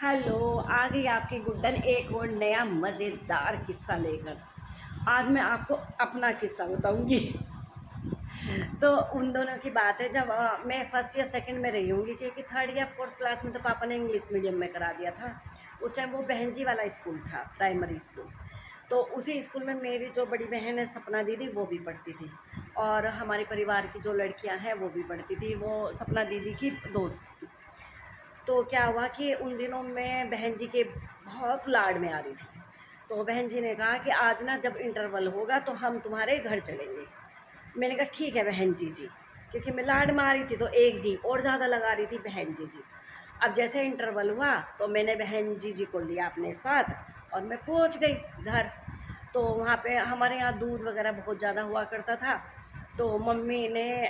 Hello, आ गई आपकी गुड्डन एक और नया मज़ेदार किस्सा लेकर। आज मैं आपको अपना किस्सा बताऊंगी। तो उन दोनों की बात है जब मैं फर्स्ट या सेकंड में रही होंगी, क्योंकि थर्ड या फोर्थ क्लास में तो पापा ने इंग्लिश मीडियम में करा दिया था। उस टाइम वो बहन जी वाला स्कूल था, प्राइमरी स्कूल। तो उसी स्कूल में मेरी जो बड़ी बहन है सपना दीदी, वो भी पढ़ती थी। और हमारे परिवार की जो लड़कियां हैं वो भी पढ़ती थी। वो सपना दीदी की दोस्त थी। तो क्या हुआ कि उन दिनों मैं बहन जी के बहुत लाड में आ रही थी। तो बहन जी ने कहा कि आज ना जब इंटरवल होगा तो हम तुम्हारे घर चलेंगे। मैंने कहा ठीक है बहन जी, क्योंकि मैं लाड में आ रही थी तो एक जी और ज़्यादा लगा रही थी बहन जी। अब जैसे इंटरवल हुआ तो मैंने बहन जी को लिया अपने साथ और मैं पहुंच गई घर। तो वहाँ पे हमारे यहाँ दूध वगैरह बहुत ज़्यादा हुआ करता था। तो मम्मी ने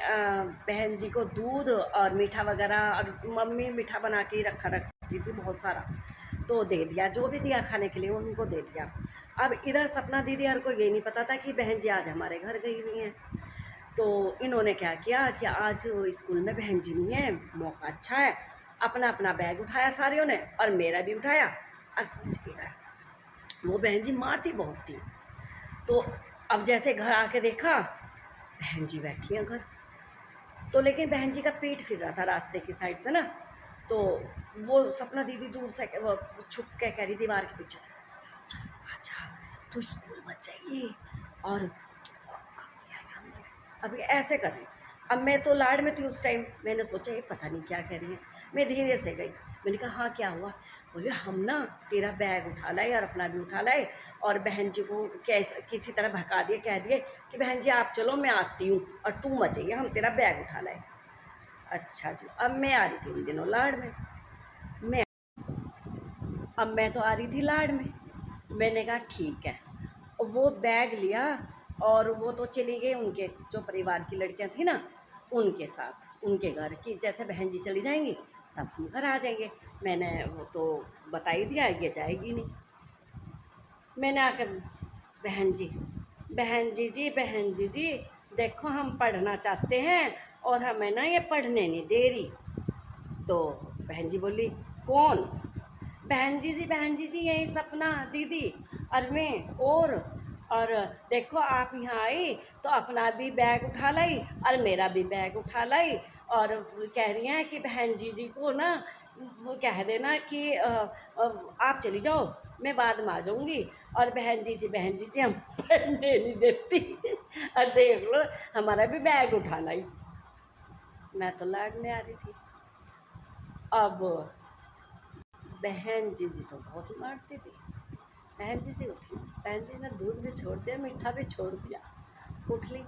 बहन जी को दूध और मीठा वगैरह, और मम्मी मीठा बना के ही रखती थी बहुत सारा, तो दे दिया। जो भी दिया खाने के लिए उनको दे दिया। अब इधर सपना दीदी हर को ये नहीं पता था कि बहन जी आज हमारे घर गई हुई हैं। तो इन्होंने क्या किया कि आज स्कूल में बहन जी नहीं है, मौका अच्छा है। अपना अपना बैग उठाया सारियों ने और मेरा भी उठाया और पहुँच गई घर। वो बहन जी मारती बहुत थी। तो अब जैसे घर आके देखा, बहन जी बैठी हैं घर। तो लेकिन बहन जी का पेट फिर रहा था रास्ते की साइड से ना। तो वो सपना दीदी दूर से वो छुप के कह रही दीवार के पीछे से, अच्छा तू स्कूल मत जाइए और अभी ऐसे कर रही। अब मैं तो लाड में थी उस टाइम, मैंने सोचा ये पता नहीं क्या कह रही है। मैं धीरे से गई, मैंने कहा हाँ क्या हुआ। बोले हम ना तेरा बैग उठा लाए और अपना भी उठा लाए और बहन जी को कैसे किसी तरह भगा दिए, कह दिए कि बहन जी आप चलो मैं आती हूँ और तू मत जाइए, हम तेरा बैग उठा लाए। अच्छा जी, अब मैं आ रही थी उन दिनों लाड में। मैं अब मैं तो आ रही थी लाड में। मैंने कहा ठीक है। और वो बैग लिया और वो तो चली गई उनके जो परिवार की लड़कियां थी ना, उनके साथ उनके घर की। जैसे बहन जी चली जाएंगी तब हम घर आ जाएंगे। मैंने वो तो बता ही दिया ये जाएगी नहीं। मैंने आकर बहन जी देखो हम पढ़ना चाहते हैं और हमें ना ये पढ़ने नहीं दे रही। तो बहन जी बोली कौन। बहन जी यही सपना दीदी और मैं और देखो आप यहाँ आई तो अपना भी बैग उठा लाई और मेरा भी बैग उठा लाई। और कह रही हैं कि बहन जी को ना वो कह देना कि आप चली जाओ, मैं बाद में आ जाऊँगी। और बहन जी हम पढ़ने नहीं देती। और देख लो हमारा भी बैग उठा लाई। मैं तो लाड में आ रही थी। अब बहन जी तो बहुत मारती थी। बहन जी ने दूध भी छोड़ दिया, मीठा भी छोड़ दिया। उठ ली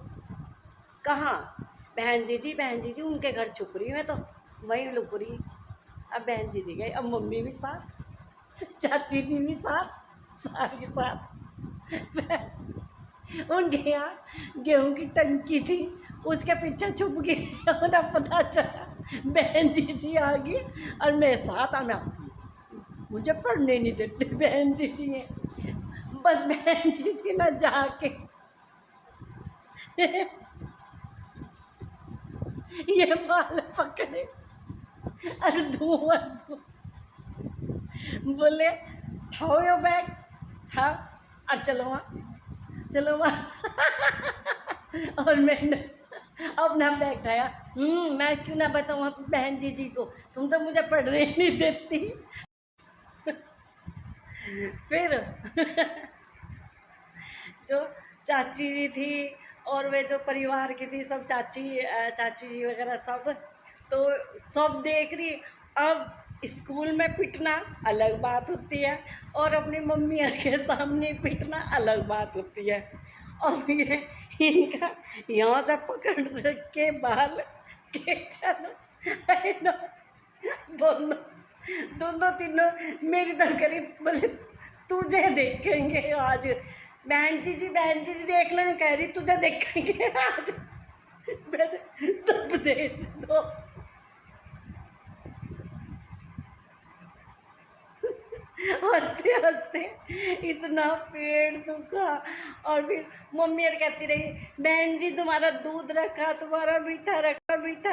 कहाँ। बहन जी उनके घर छुप रही, मैं तो वहीं लुक रही। अब बहन जी गई, अब मम्मी भी साथ, चाची जी भी साथ, सारी साथ। उनके यहाँ गेहूं की टंकी थी, उसके पीछे छुप गई। और अब पता चला बहन जी आ गई और मेरे साथ आना, मुझे पढ़ने नहीं देते बहन जी है। बस बहन जी ना जाके ये बाल पकड़े और धुआं बोले उठाओ यो बैग, उठाओ और चलो वहाँ। और मैंने अपना बैग उठाया। मैं क्यों ना बताऊँ बहन जी को, तुम तो मुझे पढ़ने नहीं देती। फिर जो चाची जी थी और वे जो परिवार की थी सब, चाची जी वगैरह सब, तो सब देख रही। अब स्कूल में पिटना अलग बात होती है और अपनी मम्मी के सामने पिटना अलग बात होती है। और ये इनका यहाँ से पकड़ रख के बाल के चलो दोनों दोनों तीनों मेरी तरफ करी। बोले तुझे देखेंगे आज। बहन जी देख लो, मैं कह रही तुझे देखेंगे आज। मेरे तब दे दो। हंसते हंसते इतना पेट दुखा। और फिर मम्मी और कहती रही बहन जी तुम्हारा दूध रखा, तुम्हारा मीठा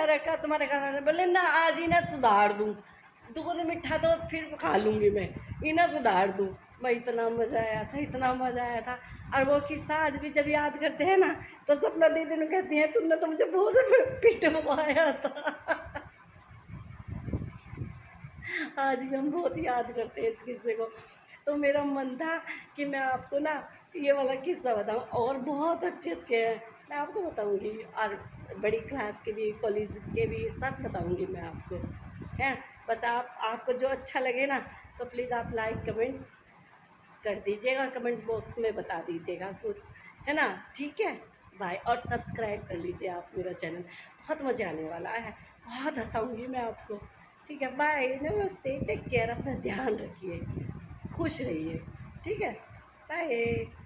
रखा तुम्हारे खाना। बोले ना आज ही ना सुधार दूँ। दुगुना मीठा तो फिर खा लूँगी मैं, इन्हें सुधार दूँ। मैं इतना मज़ा आया था, इतना मज़ा आया था। और वो किस्सा आज भी जब याद करते हैं ना तो सपना दीदी ने कहती हैं तुमने तो मुझे बहुत पिटवाया था। आज भी हम बहुत याद करते हैं इस किस्से को। तो मेरा मन था कि मैं आपको ना ये वाला किस्सा बताऊँ, और बहुत अच्छे अच्छे हैं, मैं आपको बताऊँगी। और बड़ी क्लास के भी, कॉलेज के भी सब बताऊँगी मैं आपको, हैं। बस आपको जो अच्छा लगे ना तो प्लीज़ आप लाइक कमेंट्स कर दीजिएगा, कमेंट बॉक्स में बता दीजिएगा कुछ, है ना। ठीक है, बाय। और सब्सक्राइब कर लीजिए आप मेरा चैनल, बहुत मज़ा आने वाला है, बहुत हंसाऊँगी मैं आपको। ठीक है, बाय, नमस्ते, टेक केयर, अपना ध्यान रखिए, खुश रहिए। ठीक है, बाय।